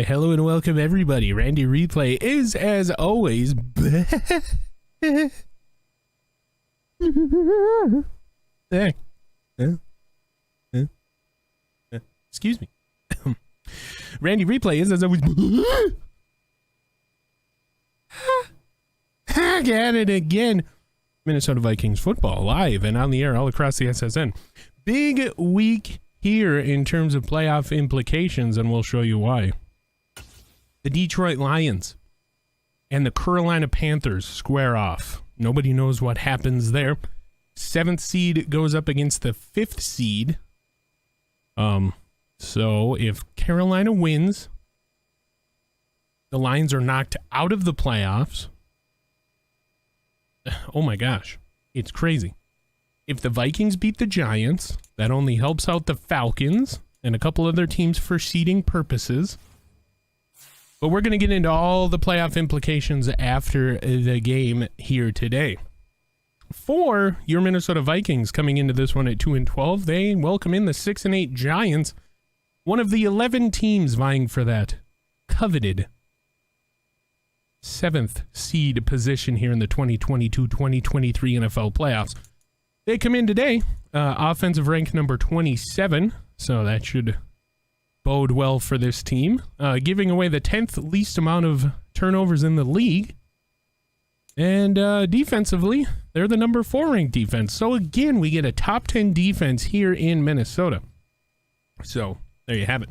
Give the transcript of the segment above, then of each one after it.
hello and welcome everybody. Randy Replay is, as always, excuse me. Randy Replay is, as always, back at it again. Minnesota Vikings football live and on the air all across the SSN. Big week here in terms of playoff implications, and we'll show you why. The Detroit Lions and the Carolina Panthers square off. Nobody knows what happens there. 7th seed goes up against the 5th seed. So if Carolina wins, the Lions are knocked out of the playoffs. Oh my gosh, it's crazy. If the Vikings beat the Giants, that only helps out the Falcons and a couple other teams for seeding purposes. But we're going to get into all the playoff implications after the game here today. For your Minnesota Vikings coming into this one at 2-12, they welcome in the 6-8 Giants, one of the 11 teams vying for that coveted 7th seed position here in the 2022-2023 NFL playoffs. They come in today, offensive rank number 27, so that should bode well for this team, giving away the 10th least amount of turnovers in the league. And defensively, they're the number 4 ranked defense. So again, we get a top 10 defense here in Minnesota. So there you have it.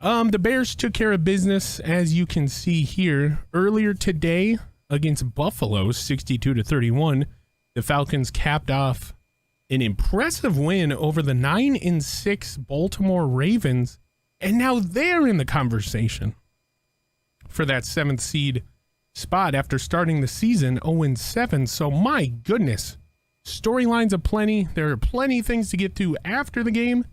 The Bears took care of business, as you can see here. Earlier today against Buffalo, 62-31, the Falcons capped off an impressive win over the 9-6 Baltimore Ravens, and now they're in the conversation for that 7th seed spot after starting the season 0-7. So my goodness, storylines aplenty. There are plenty of things to get to after the game.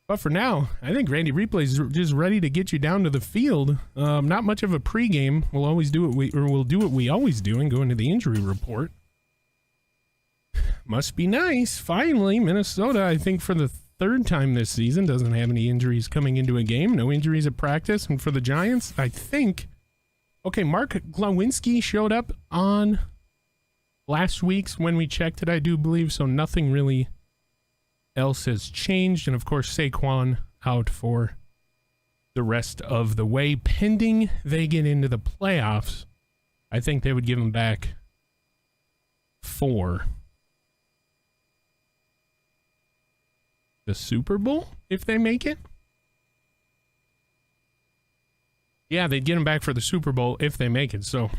But for now, I think Randy Replay is just ready to get you down to the field. Not much of a pregame. We'll do what we always do and go into the injury report. Must be nice. Finally, Minnesota, I think for the 3rd time this season, doesn't have any injuries coming into a game. No injuries at practice. And for the Giants, I think, okay, Mark Glowinski showed up on last week's when we checked it, I do believe. So nothing really else has changed. And of course, Saquon out for the rest of the way. Pending they get into the playoffs, I think they would give him back for the Super Bowl if they make it. Yeah, they'd get him back for the Super Bowl if they make it. So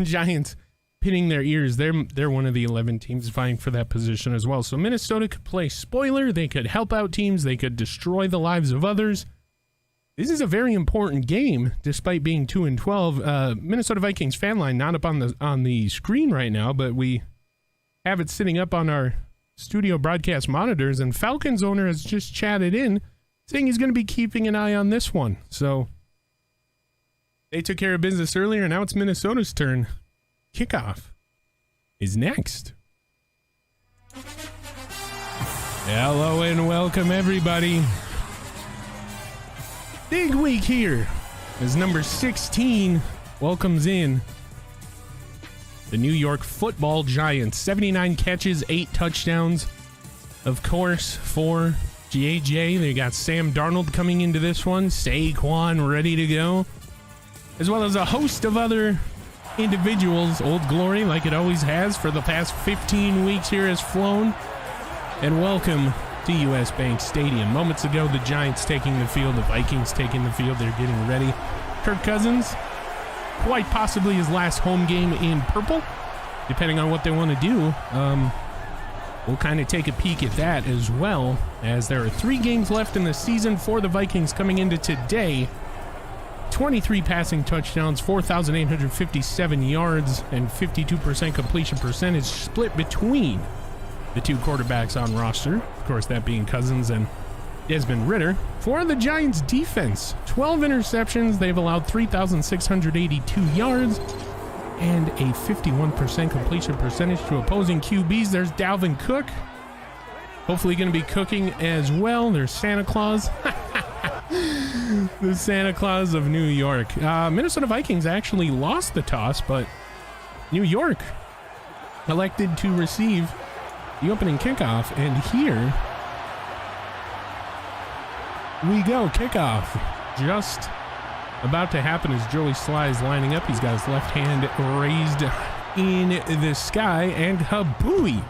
Giants pinning their ears. They're one of the 11 teams vying for that position as well. So Minnesota could play spoiler. They could help out teams. They could destroy the lives of others. This is a very important game, despite being 2-12. Minnesota Vikings fan line not up on the screen right now, but we have it sitting up on our studio broadcast monitors, and Falcons owner has just chatted in saying he's going to be keeping an eye on this one. So they took care of business earlier, and now it's Minnesota's turn. Kickoff is next. Hello and welcome everybody. Big week here as number 16 welcomes in the New York Football Giants. 79 catches, 8 touchdowns. Of course, for GAJ, they got Sam Darnold coming into this one. Saquon ready to go. As well as a host of other individuals. Old Glory, like it always has for the past 15 weeks here, has flown. And welcome to US Bank Stadium. Moments ago, the Giants taking the field, the Vikings taking the field. They're getting ready. Kirk Cousins, quite possibly his last home game in purple, depending on what they want to do. We'll kind of take a peek at that as well, as there are 3 games left in the season for the Vikings coming into today. 23 passing touchdowns, 4,857 yards, and 52% completion percentage split between the 2 quarterbacks on roster. Of course, that being Cousins and Desmond Ridder. For the Giants defense, 12 interceptions. They've allowed 3,682 yards and a 51% completion percentage to opposing QBs. There's Dalvin Cook. Hopefully going to be cooking as well. There's Santa Claus. The Santa Claus of New York. Minnesota Vikings actually lost the toss, but New York elected to receive the opening kickoff, and here we go. Kickoff just about to happen as Joey Sly is lining up. He's got his left hand raised in the sky, and habooey!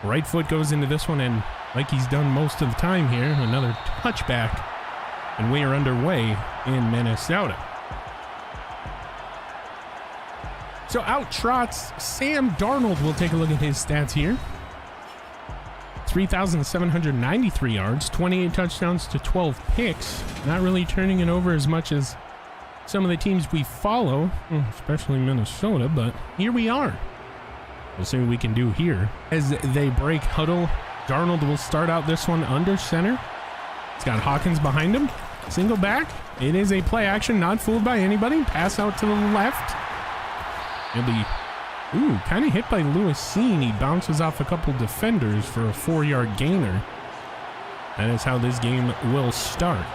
Right foot goes into this one, and like he's done most of the time here, another touchback, and we are underway in Minnesota. So out trots Sam Darnold. We'll take a look at his stats here. 3,793 yards, 28 touchdowns to 12 picks. Not really turning it over as much as some of the teams we follow, especially Minnesota, but here we are. We'll see what we can do here. As they break huddle, Darnold will start out this one under center. He's got Hawkins behind him. Single back. It is a play action, not fooled by anybody. Pass out to the left. He'll be, kind of hit by Lewis Seen. He bounces off a couple defenders for a 4-yard gainer. That is how this game will start.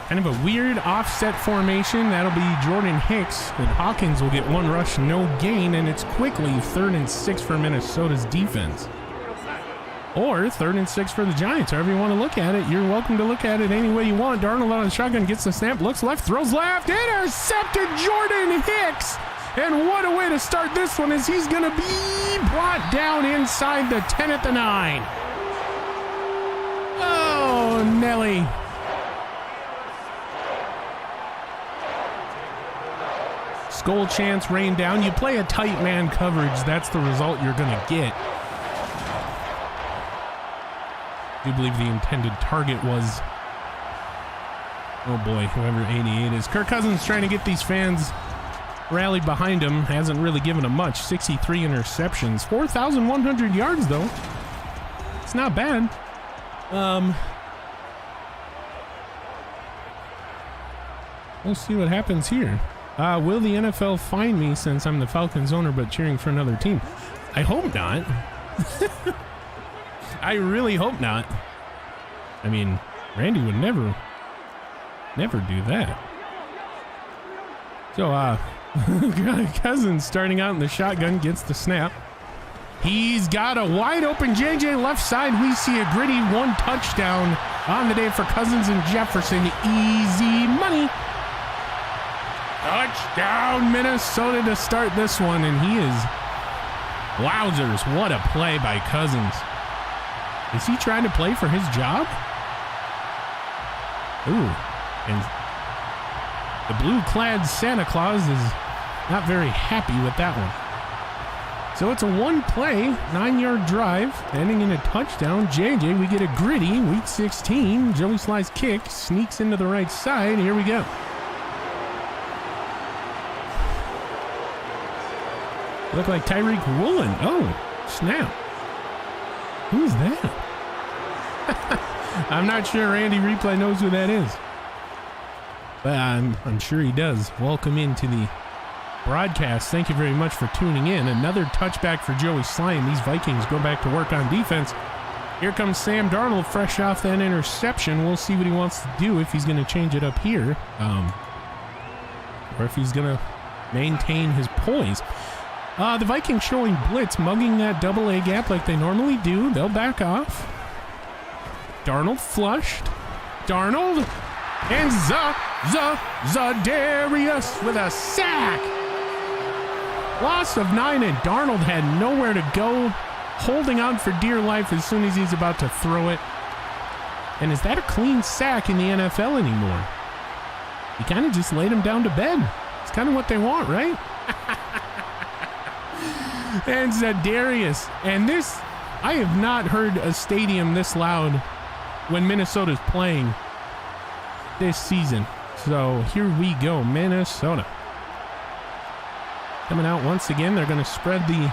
Kind of a weird offset formation. That'll be Jordan Hicks, and Hawkins will get one rush, no gain, and it's quickly 3rd and 6 for Minnesota's defense. Or 3rd and 6 for the Giants, however you want to look at it. You're welcome to look at it any way you want. Darnold on the shotgun, gets the snap, looks left, throws left, intercepted Jordan Hicks. And what a way to start this one, as he's going to be brought down inside the 10 at the 9. Oh, Nelly. Skull chance rained down. You play a tight man coverage, that's the result you're going to get. I do believe the intended target was, oh boy, whoever 88 is. Kirk Cousins trying to get these fans rallied behind him. Hasn't really given them much. 63 interceptions. 4,100 yards, though. It's not bad. We'll see what happens here. Will the NFL fine me since I'm the Falcons owner but cheering for another team? I hope not. I really hope not. I mean, Randy would never do that. So, Cousins starting out in the shotgun, gets the snap. He's got a wide open JJ left side. We see a gritty 1 touchdown on the day for Cousins and Jefferson. Easy money. Touchdown Minnesota to start this one, and he is, wowzers, what a play by Cousins. Is he trying to play for his job? Ooh, and the blue-clad Santa Claus is not very happy with that one. So it's a 1-play, 9-yard drive, ending in a touchdown. JJ, we get a gritty, week 16. Joey Sly's kick sneaks into the right side. Here we go. Look like Tyreek Woolen. Oh, snap. Who's that? I'm not sure Randy Replay knows who that is, but I'm sure he does. Welcome into the broadcast. Thank you very much for tuning in. Another touchback for Joey Sly, and these Vikings go back to work on defense. Here comes Sam Darnold, fresh off that interception. We'll see what he wants to do, if he's going to change it up here, or if he's going to maintain his poise. The Vikings showing blitz, mugging that double-A gap like they normally do. They'll back off. Darnold flushed. Darnold and Zadarius with a sack. Loss of 9, and Darnold had nowhere to go, holding on for dear life as soon as he's about to throw it. And is that a clean sack in the NFL anymore? He kind of just laid him down to bed. It's kind of what they want, right? And Zadarius, and this, I have not heard a stadium this loud when Minnesota's playing this season. So here we go, Minnesota. Coming out once again, they're going to spread the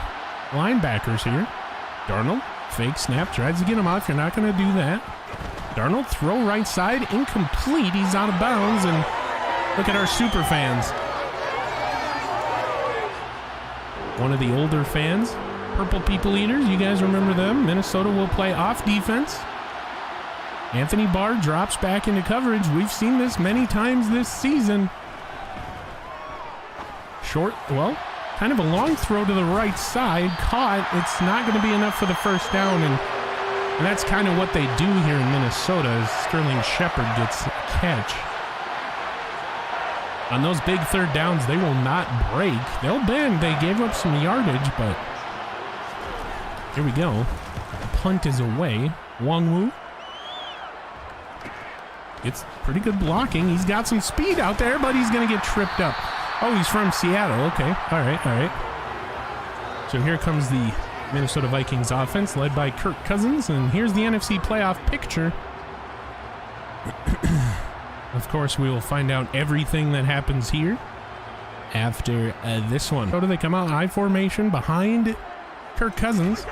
linebackers here. Darnold, fake snap, tries to get him off. You're not going to do that. Darnold, throw right side, incomplete. He's out of bounds, and look at our super fans. One of the older fans Purple People Eaters, you guys remember them? Minnesota will play off defense. Anthony Barr drops back into coverage. We've seen this many times this season. Short, well, kind of a long throw to the right side. Caught. It's not going to be enough for the first down, and that's kind of what they do here in Minnesota, as Sterling Shepard gets a catch. On those big third downs, they will not break. They'll bend. They gave up some yardage, but here we go. The punt is away. Wongwu. It's pretty good blocking. He's got some speed out there, but he's going to get tripped up. Oh, he's from Seattle. Okay. All right. All right. So here comes the Minnesota Vikings offense led by Kirk Cousins. And here's the NFC playoff picture. Of course, we will find out everything that happens here after this one. So do they come out I formation behind Kirk Cousins?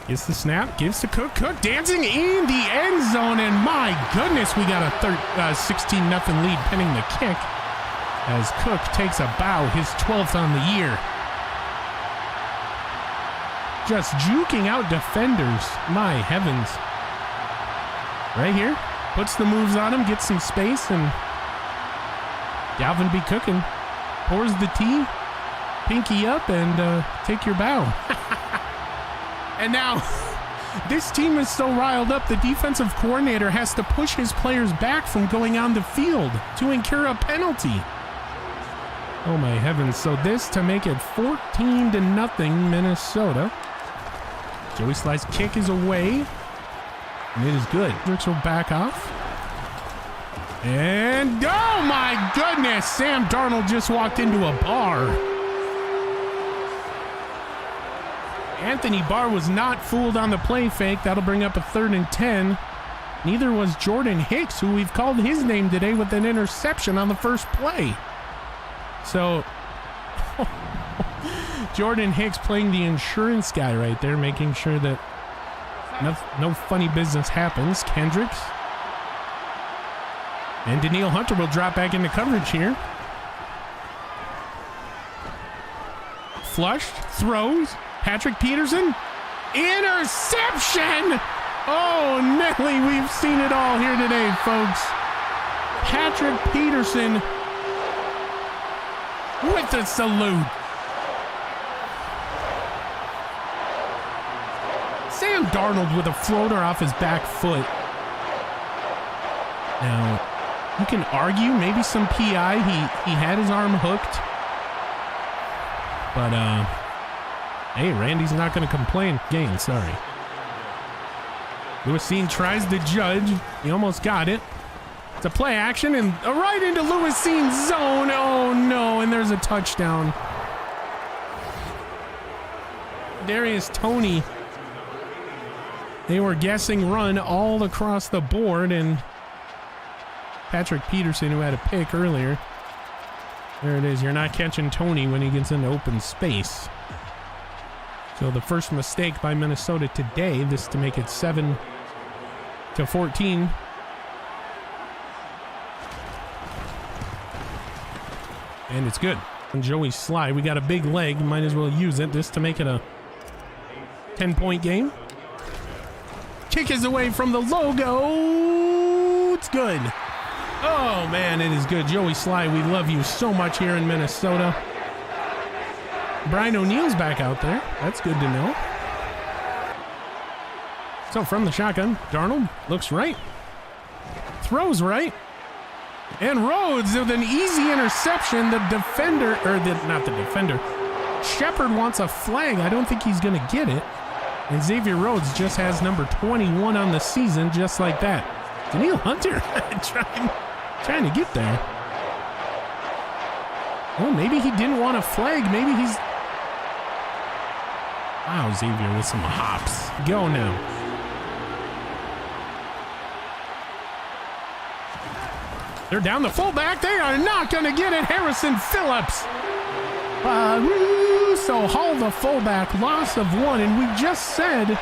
Gets the snap, gives to Cook. Cook dancing in the end zone, and my goodness, we got a 16-0 lead pending the kick as Cook takes a bow, his 12th on the year. Just juking out defenders, my heavens. Right here, puts the moves on him, gets some space, and Dalvin be cooking. Pours the tee, pinky up, and take your bow. And now, this team is so riled up, the defensive coordinator has to push his players back from going on the field to incur a penalty. Oh my heavens. So this to make it 14-0 Minnesota. Joey Sly's kick is away, and it is good. Hendricks will back off. And, oh my goodness, Sam Darnold just walked into a bar. Anthony Barr was not fooled on the play fake. That'll bring up a 3rd and 10. Neither was Jordan Hicks, who we've called his name today with an interception on the first play. So, Jordan Hicks playing the insurance guy right there, making sure that no funny business happens. Kendricks. And Daniil Hunter will drop back into coverage here. Flushed, throws. Patrick Peterson, interception! Oh, Nelly, we've seen it all here today, folks. Patrick Peterson with a salute. Sam Darnold with a floater off his back foot. Now, you can argue maybe some PI. He had his arm hooked. But, hey, Randy's not going to complain. Game, sorry. Lewisine tries to judge. He almost got it. It's a play action and right into Lewisine's zone. Oh, no, and there's a touchdown. Darius Toney. They were guessing run all across the board, and Patrick Peterson, who had a pick earlier. There it is. You're not catching Toney when he gets into open space. So the first mistake by Minnesota today, this to make it 7-14. And it's good. And Joey Sly, we got a big leg, might as well use it. This to make it a 10-point game. Kick is away from the logo. It's good. Oh man, it is good. Joey Sly, we love you so much here in Minnesota. Brian O'Neill's back out there. That's good to know. So from the shotgun, Darnold looks right. Throws right. And Rhodes with an easy interception. The defender, or not the defender, Shepard wants a flag. I don't think he's going to get it. And Xavier Rhodes just has number 21 on the season, just like that. Daniil Hunter trying to get there. Well, maybe he didn't want a flag. Maybe he's... Wow, Xavier with some hops. Go now. They're down the fullback. They are not going to get it. Harrison Phillips. So Hall the fullback, loss of 1. And we just said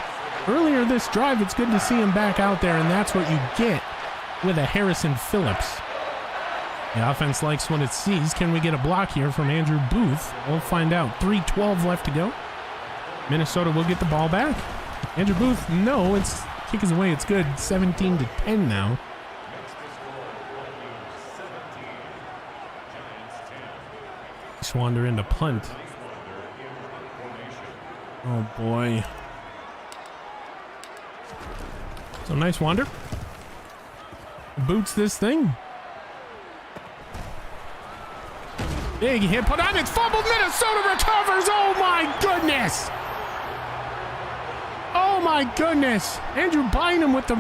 earlier this drive, it's good to see him back out there. And that's what you get with a Harrison Phillips. The offense likes what it sees. Can we get a block here from Andrew Booth? We'll find out. 3:12 left to go. Minnesota will get the ball back. Andrew Booth, no, it's kick is away. It's good. 17-10 now. Schwander into punt. Oh boy. So nice wander. Boots this thing. Big hit put on. It's fumbled. Minnesota recovers. Oh my goodness. Oh my goodness. Andrew Bynum with the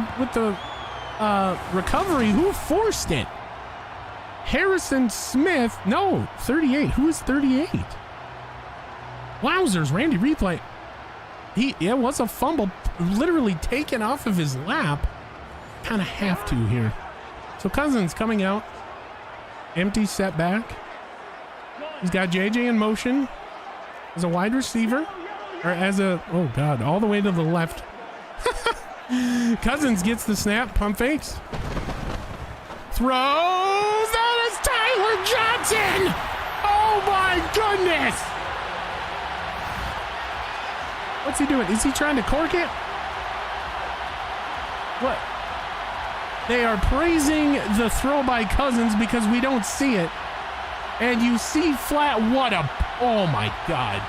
recovery. Who forced it? Harrison Smith. No, 38. Who is 38? Wowzers. Randy Replay. It was a fumble literally taken off of his lap. Kind of have to here. So Cousins coming out. Empty setback. He's got JJ in motion as a wide receiver. Or as a, oh God, all the way to the left. Cousins gets the snap, pump fakes. Throws, that is Tyler Johnson! Oh my goodness! What's he doing? Is he trying to cork it? What? They are praising the throw by Cousins because we don't see it. And you see flat, what a, oh my God.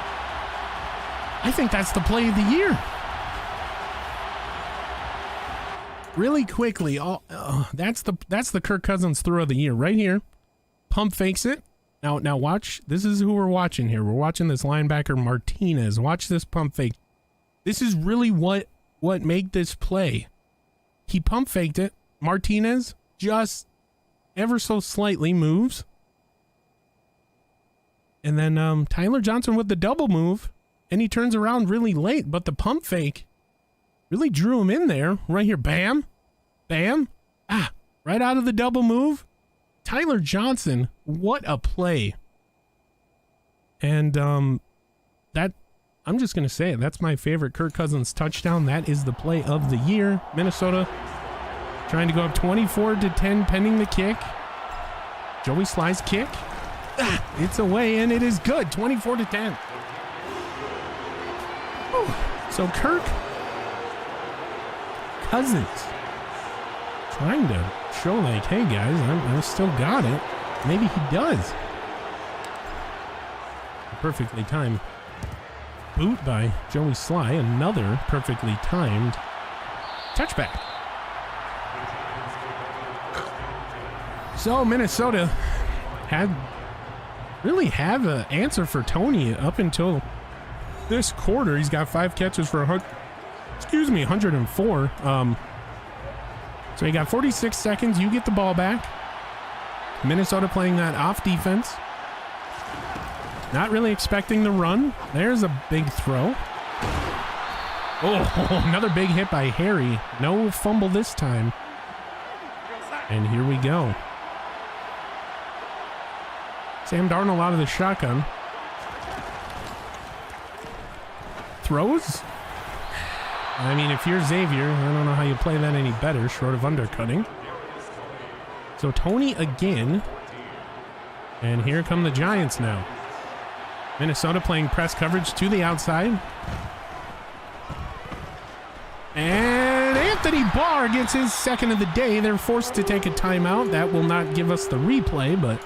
I think that's the play of the year. Really quickly, that's the Kirk Cousins throw of the year right here. Pump fakes it. Now watch. This is who we're watching here. We're watching this linebacker Martinez. Watch this pump fake. This is really what made this play. He pump faked it. Martinez just ever so slightly moves. And then Tyler Johnson with the double move. And he turns around really late. But the pump fake really drew him in there. Right here. Bam. Bam. Ah. Right out of the double move. Tyler Johnson. What a play. And that, I'm just going to say it. That's my favorite Kirk Cousins touchdown. That is the play of the year. Minnesota trying to go up 24-10 pending the kick. Joey Sly's kick. Ah, it's away and it is good. 24-10. So Kirk Cousins trying to show like, hey guys, I still got it. Maybe he does. Perfectly timed boot by Joey Sly. Another perfectly timed touchback. So Minnesota really have an answer for Tony up until this quarter. He's got 5 catches for 104. So you got 46 seconds. You get the ball back. Minnesota playing that off defense. Not really expecting the run. There's a big throw. Oh, another big hit by Harry. No fumble this time. And here we go. Sam Darnold out of the shotgun. Throws. I mean, if you're Xavier, I don't know how you play that any better, short of undercutting. So Tony again. And here come the Giants now. Minnesota playing press coverage to the outside. And Anthony Barr gets his second of the day. They're forced to take a timeout. That will not give us the replay, but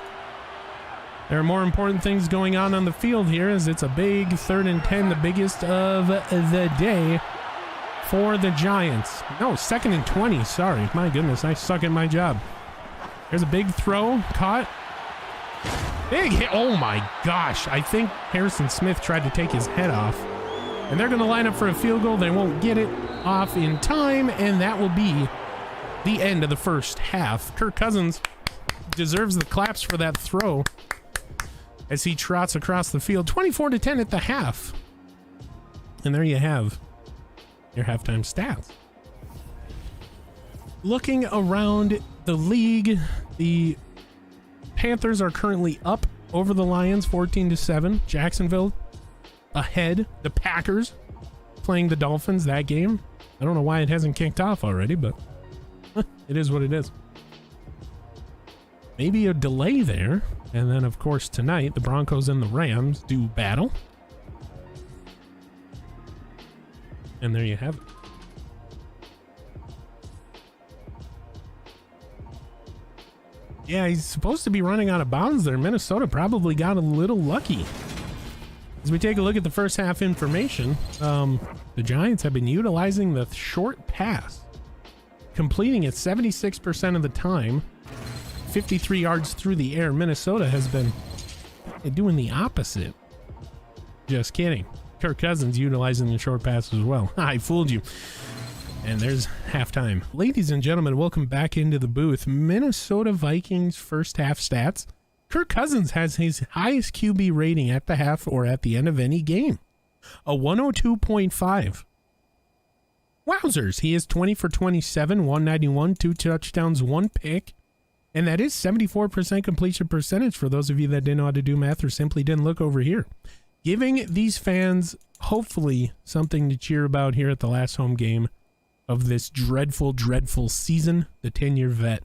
there are more important things going on the field here as it's a big 3rd and 10, the biggest of the day for the Giants. No, 2nd and 20, sorry. My goodness, I suck at my job. There's a big throw, caught. Big hit, oh my gosh. I think Harrison Smith tried to take his head off. And they're gonna line up for a field goal. They won't get it off in time, and that will be the end of the first half. Kirk Cousins deserves the claps for that throw as he trots across the field. 24-10 at the half. And there you have your halftime stats. Looking around the league, the Panthers are currently up over the Lions 14-7. Jacksonville ahead. The Packers playing the Dolphins that game. I don't know why it hasn't kicked off already, but it is what it is. Maybe a delay there. And then, of course, tonight, the Broncos and the Rams do battle. And there you have it. Yeah, he's supposed to be running out of bounds there. Minnesota probably got a little lucky. As we take a look at the first half information, the Giants have been utilizing the short pass, completing it 76% of the time, 53 yards through the air. Minnesota has been doing the opposite. Just kidding. Kirk Cousins utilizing the short pass as well. I fooled you. And there's halftime. Ladies and gentlemen, welcome back into the booth. Minnesota Vikings first half stats. Kirk Cousins has his highest QB rating at the half or at the end of any game, a 102.5. Wowzers, he is 20 for 27, 191, 2 touchdowns, 1 pick, and that is 74% completion percentage for those of you that didn't know how to do math or simply didn't look over here. Giving these fans, hopefully, something to cheer about here at the last home game of this dreadful, dreadful season. The 10-year vet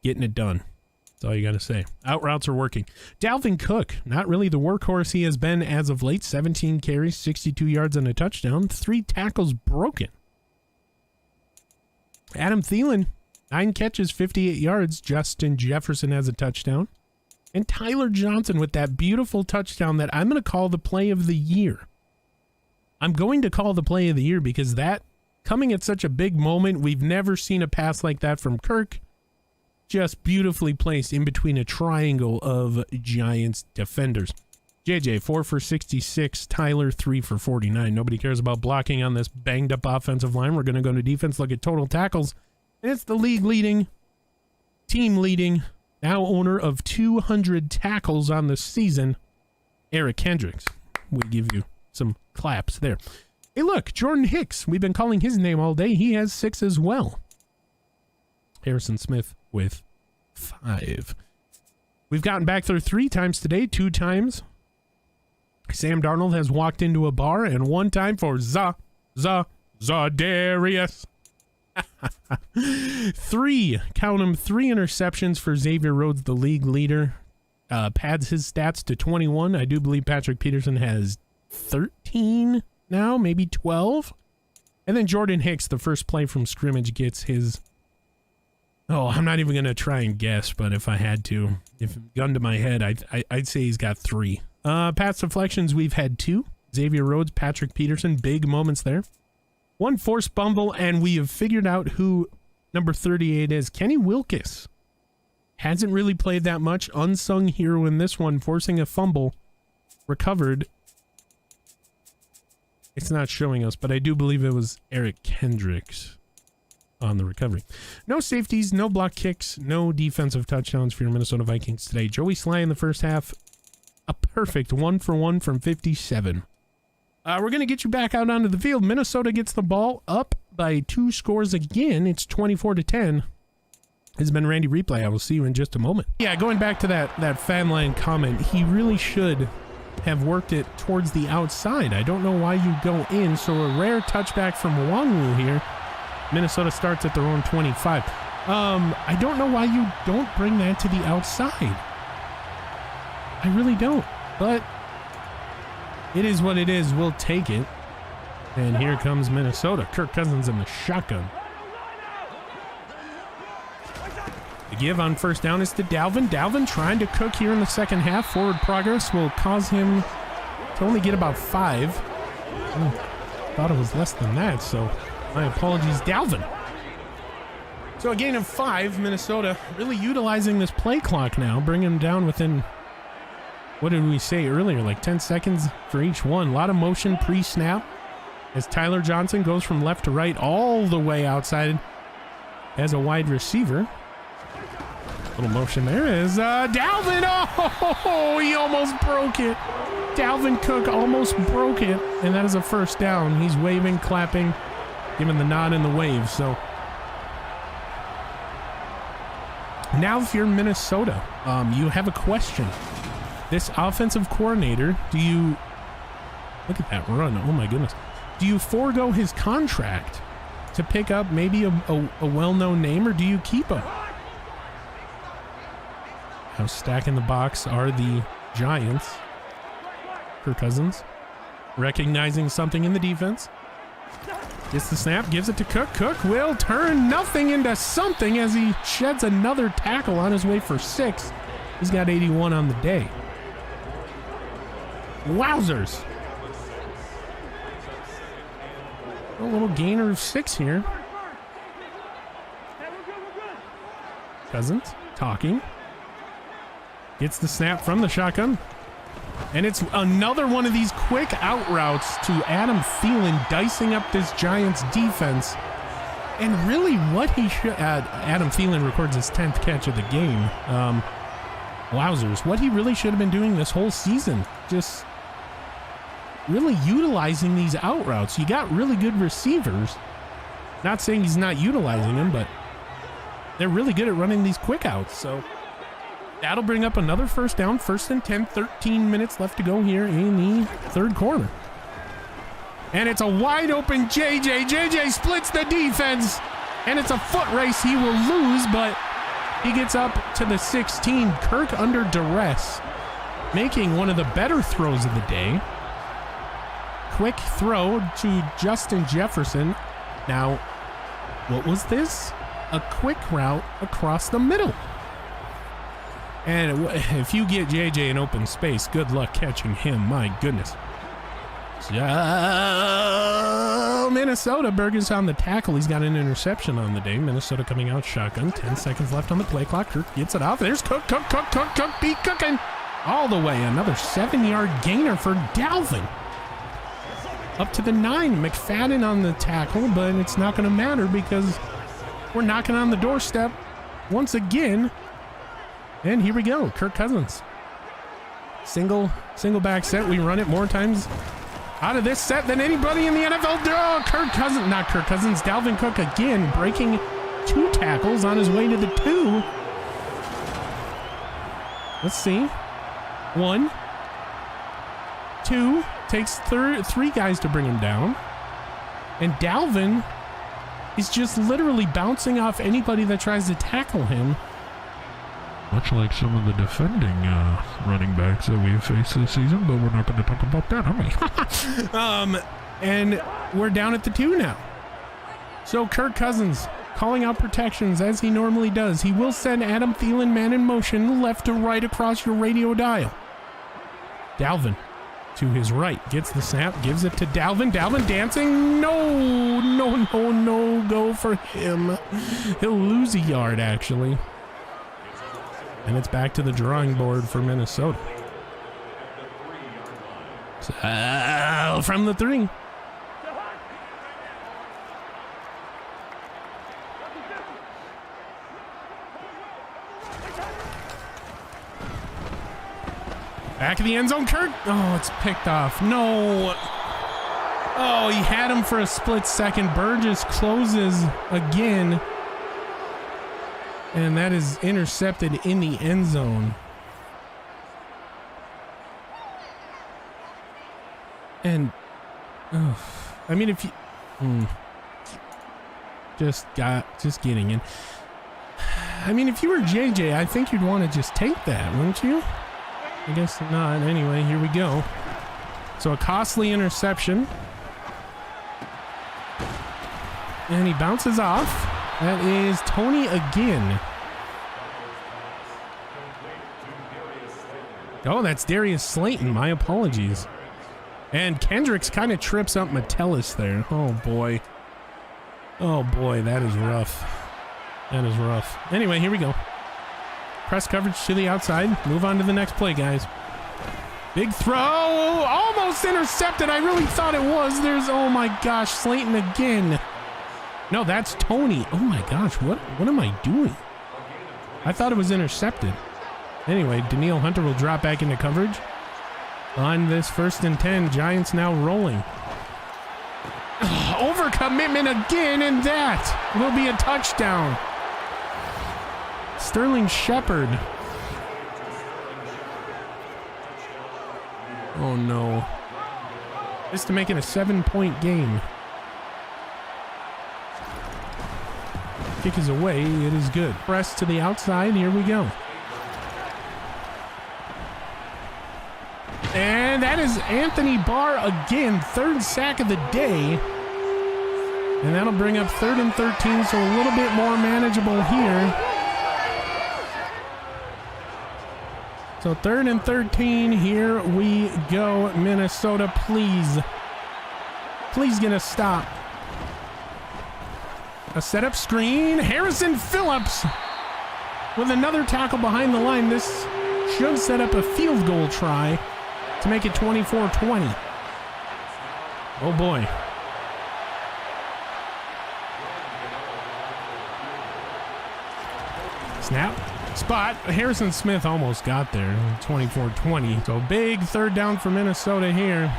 getting it done. That's all you got to say. Out routes are working. Dalvin Cook, not really the workhorse he has been as of late. 17 carries, 62 yards and a touchdown. 3 tackles broken. Adam Thielen, 9 catches, 58 yards. Justin Jefferson has a touchdown. And Tyler Johnson with that beautiful touchdown that I'm going to call the play of the year. I'm going to call the play of the year because that, coming at such a big moment, we've never seen a pass like that from Kirk. Just beautifully placed in between a triangle of Giants defenders. JJ, 4 for 66. Tyler, 3 for 49. Nobody cares about blocking on this banged up offensive line. We're going to go to defense, look at total tackles. And it's the league leading, team leading, now owner of 200 tackles on the season, Eric Kendricks. We give you some claps there. Hey, look, Jordan Hicks. We've been calling his name all day. He has 6 as well. Harrison Smith with 5. We've gotten back there 3 times today, 2 times. Sam Darnold has walked into a bar, and 1 time for Zadarius. 3, count them, 3 interceptions for Xavier Rhodes, the league leader. Pads his stats to 21. I do believe Patrick Peterson has 13 now, maybe 12. And then Jordan Hicks, the first play from scrimmage, gets his... Oh, I'm not even going to try and guess, but if I had to, if gun to my head, I'd say he's got 3. Pass deflections, we've had 2. Xavier Rhodes, Patrick Peterson, big moments there. 1 forced fumble, and we have figured out who number 38 is. Kenny Wilkes hasn't really played that much. Unsung hero in this one, forcing a fumble. Recovered. It's not showing us, but I do believe it was Eric Kendricks on the recovery. No safeties, no block kicks, no defensive touchdowns for your Minnesota Vikings today. Joey Sly in the first half, a perfect 1 for 1 from 57. We're going to get you back out onto the field. Minnesota gets the ball up by 2 scores again. It's 24-10. Has been Randy Replay. I will see you in just a moment. Yeah, going back to that fan line comment, he really should have worked it towards the outside. I don't know why you go in. So a rare touchback from Wangwu here. Minnesota starts at their own 25. I don't know why you don't bring that to the outside. I really don't. But it is what it is. We'll take it. And here comes Minnesota. Kirk Cousins in the shotgun. The give on first down is to Dalvin. Dalvin trying to cook here in the second half. Forward progress will cause him to only get about 5. Thought it was less than that, so my apologies, Dalvin. So a gain of 5, Minnesota really utilizing this play clock now, bringing them down within, what did we say earlier, like 10 seconds for each one. A lot of motion pre-snap as Tyler Johnson goes from left to right all the way outside as a wide receiver. Little motion there is Dalvin. Oh, he almost broke it. Dalvin Cook almost broke it, and that is a first down. He's waving, clapping, giving the nod and the wave. So now if you're Minnesota, you have a question. This offensive coordinator, do you... Look at that run. Oh, my goodness. Do you forego his contract to pick up maybe a well-known name, or do you keep him? How stacking the box are the Giants. Kirk Cousins recognizing something in the defense. Gets the snap, gives it to Cook. Cook will turn nothing into something as he sheds another tackle on his way for 6. He's got 81 on the day. Wowzers. A little gainer of 6 here. Cousins talking. Gets the snap from the shotgun. And it's another one of these quick out routes to Adam Thielen, dicing up this Giants defense. And really what he should... Adam Thielen records his 10th catch of the game. Wowzers. What he really should have been doing this whole season. Just really utilizing these out routes. You got really good receivers. Not saying he's not utilizing them, but they're really good at running these quick outs. So that'll bring up another first down. 1st and 10, 13 minutes left to go here in the 3rd quarter. And it's a wide open JJ. JJ splits the defense. And it's a foot race. He will lose, but he gets up to the 16. Kirk under duress, making one of the better throws of the day. Quick throw to Justin Jefferson. Now, what was this? A quick route across the middle. And if you get JJ in open space, good luck catching him. My goodness. So, Minnesota, Berger's on the tackle. He's got an interception on the day. Minnesota coming out shotgun. 10 seconds left on the play clock. Kirk gets it off. There's Cook. Beat cooking all the way. Another 7-yard gainer for Dalvin. Up to the 9. McFadden on the tackle, but it's not going to matter because we're knocking on the doorstep once again. And here we go. Kirk Cousins. Single back set. We run it more times out of this set than anybody in the NFL. Oh, not Kirk Cousins. Dalvin Cook again breaking 2 tackles on his way to the 2. Let's see. 1, 2. Takes 3 guys to bring him down. And Dalvin is just literally bouncing off anybody that tries to tackle him. Much like some of the defending running backs that we've faced this season, but we're not going to talk about that, are we? And we're down at the 2 now. So Kirk Cousins calling out protections as he normally does. He will send Adam Thielen man in motion left to right across your radio dial. Dalvin to his right, gets the snap, gives it to Dalvin. Dalvin dancing. No go for him. He'll lose a yard, actually. And it's back to the drawing board for Minnesota. From the 3. Back of the end zone, Kirk. Oh, it's picked off. No. Oh, he had him for a split second. Burgess closes again. And that is intercepted in the end zone. And, I mean, if you, just getting in. I mean, if you were JJ, I think you'd want to just take that, wouldn't you? I guess not. Anyway, here we go. So a costly interception. And he bounces off. That is Tony again. Oh, that's Darius Slayton. My apologies. And Kendricks kind of trips up Metellus there. Oh, boy. Oh, boy. That is rough. That is rough. Anyway, here we go. Press coverage to the outside. Move on to the next play, guys. Big throw. Almost intercepted. I really thought it was. There's, oh, my gosh, Slayton again. No, that's Tony. Oh, my gosh. What am I doing? I thought it was intercepted. Anyway, Danielle Hunter will drop back into coverage. On this 1st and 10, Giants now rolling. Overcommitment again, and that will be a touchdown. Sterling Shepard. Oh, no. Just to make it a 7-point game. Kick is away. It is good. Press to the outside. Here we go. And that is Anthony Barr again. 3rd sack of the day. And that'll bring up 3rd and 13, so a little bit more manageable here. So 3rd and 13, here we go, Minnesota, please. Please get a stop. A setup screen, Harrison Phillips with another tackle behind the line. This should set up a field goal try to make it 24-20. Oh boy. Snap. Spot. Harrison Smith almost got there. 24-20. So big 3rd down for Minnesota here.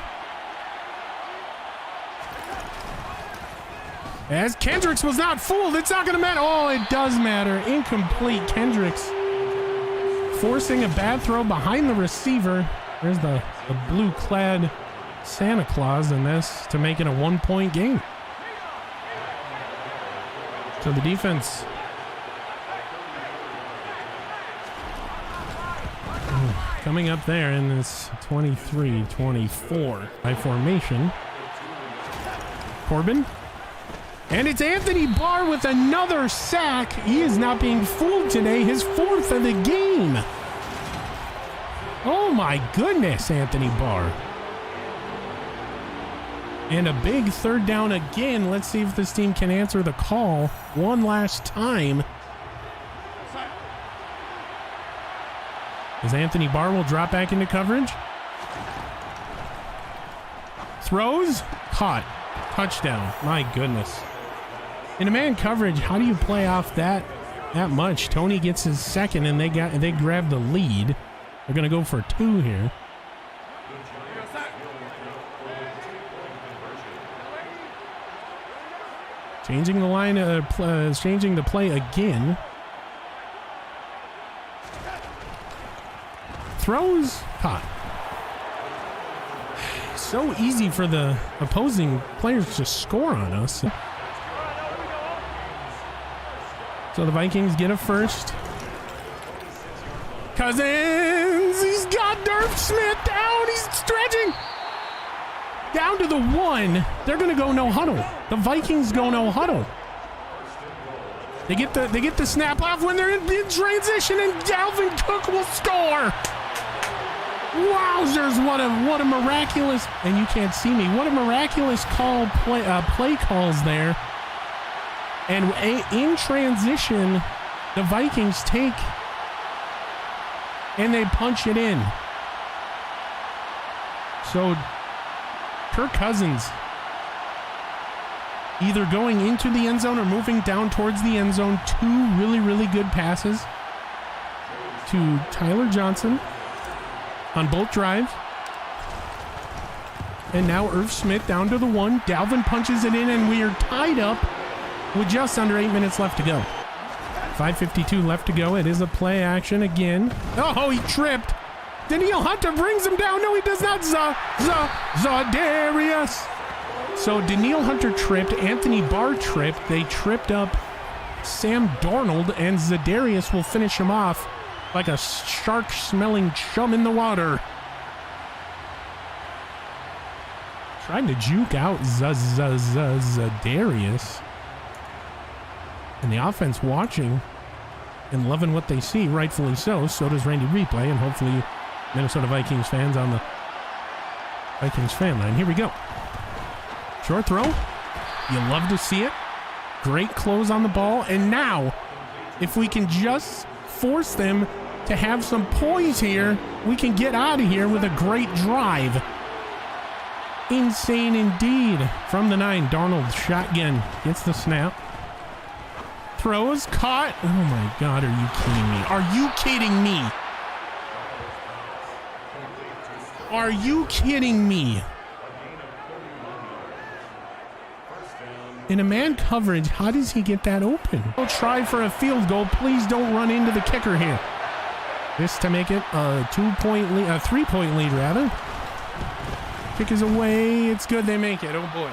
As Kendricks was not fooled. It's not going to matter. Oh, it does matter. Incomplete. Kendricks forcing a bad throw behind the receiver. There's the blue-clad Santa Claus in this to make it a 1-point game. So the defense... coming up there in this 23-24 high formation. Corbin. And it's Anthony Barr with another sack. He is not being fooled today. His 4th of the game. Oh my goodness, Anthony Barr. And a big 3rd down again. Let's see if this team can answer the call one last time. As Anthony Barr will drop back into coverage. Throws. Caught. Touchdown. My goodness. In a man coverage, how do you play off that much? Tony gets his 2nd and they grab the lead. They're going to go for 2 here. Changing the line, changing the play again. Throws. Caught. So easy for the opposing players to score on us. So the Vikings get a 1st. Cousins. He's got Durf Smith down. He's stretching. Down to the 1. They're going to go no huddle. The Vikings go no huddle. They get the snap off when they're in transition, and Dalvin Cook will score. Wowzers, what a miraculous, and you can't see me, what a miraculous play calls there. And in transition, the Vikings take and they punch it in. So Kirk Cousins either going into the end zone or moving down towards the end zone. 2 really, really good passes to Tyler Johnson on both drives. And now Irv Smith down to the 1. Dalvin punches it in, and we are tied up with just under 8 minutes left to go. 5:52 left to go. It is a play action again. Oh, he tripped. Danielle Hunter brings him down. No, he does not. Zadarius. So Danielle Hunter tripped. Anthony Barr tripped. They tripped up Sam Darnold, and Zadarius will finish him off like a shark-smelling chum in the water. Trying to juke out Zadarius. And the offense watching and loving what they see, rightfully so. So does Randy Replay, and hopefully Minnesota Vikings fans on the Vikings fan line. Here we go. Short throw. You love to see it. Great close on the ball. And now, if we can just force them to have some poise here, we can get out of here with a great drive. Insane indeed. From the 9, Darnold shotgun. Gets the snap. Throws. Caught. Oh my God, are you kidding me? Are you kidding me? Are you kidding me? In a man coverage, how does he get that open? We'll try for a field goal. Please don't run into the kicker here. This to make it a 2-point lead, a 3-point lead rather. Kick is away. It's good. They make it. Oh boy.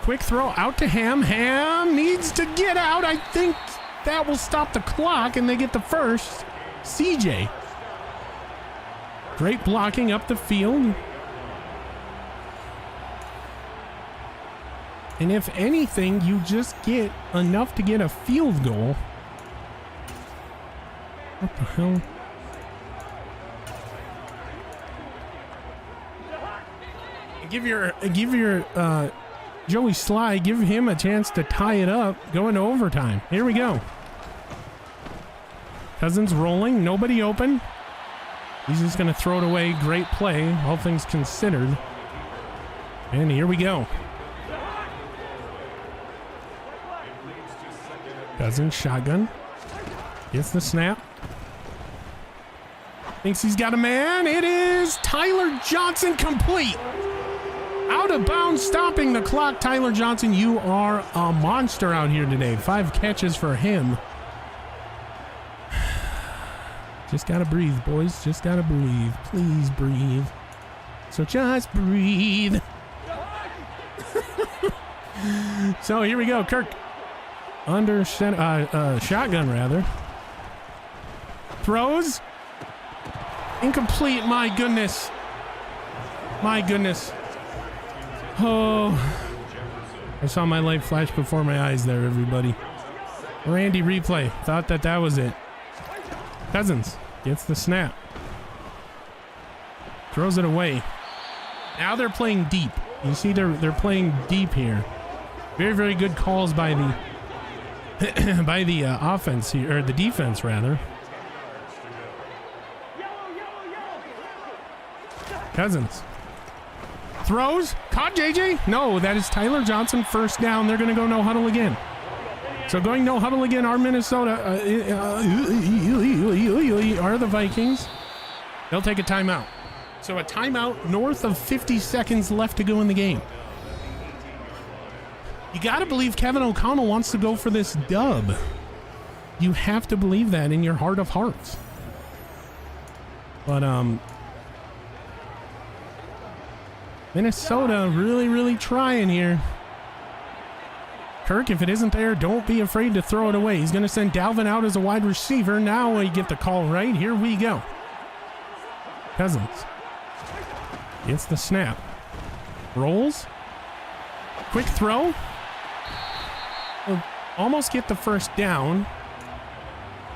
Quick throw out to Ham. Ham needs to get out. I think That will stop the clock, and they get the first. CJ. Great blocking up the field. And if anything, you just get enough to get a field goal. What the hell? Give your Joey Sly, give him a chance to tie it up, go into overtime. Here we go. Cousins rolling, nobody open. He's just gonna throw it away. Great play, all things considered. And here we go. Cousins shotgun. Gets the snap. Thinks he's got a man. It is Tyler Johnson, complete. Out of bounds, stopping the clock. Tyler Johnson, you are a monster out here today. 5 catches for him. Just gotta breathe, boys. Just gotta breathe. Please breathe. So just breathe. So here we go. Kirk under shotgun rather. Throws. Incomplete. My goodness. My goodness. Oh, I saw my light flash before my eyes there, everybody. Randy replay. Thought that was it. Cousins gets the snap. Throws it away. Now they're playing deep. You see they're playing deep here. Very, very good calls by the by the offense here, or the defense rather. Cousins. Throws. Caught JJ. No, that is Tyler Johnson. First down. They're going to go no huddle again. So going no huddle again are Minnesota. Are the Vikings. They'll take a timeout. So a timeout north of 50 seconds left to go in the game. You got to believe Kevin O'Connell wants to go for this dub. You have to believe that in your heart of hearts. But, Minnesota really, really trying here. Kirk, if it isn't there, don't be afraid to throw it away. He's going to send Dalvin out as a wide receiver. Now we get the call right. Here we go. Cousins gets the snap. Rolls. Quick throw. We'll almost get the first down.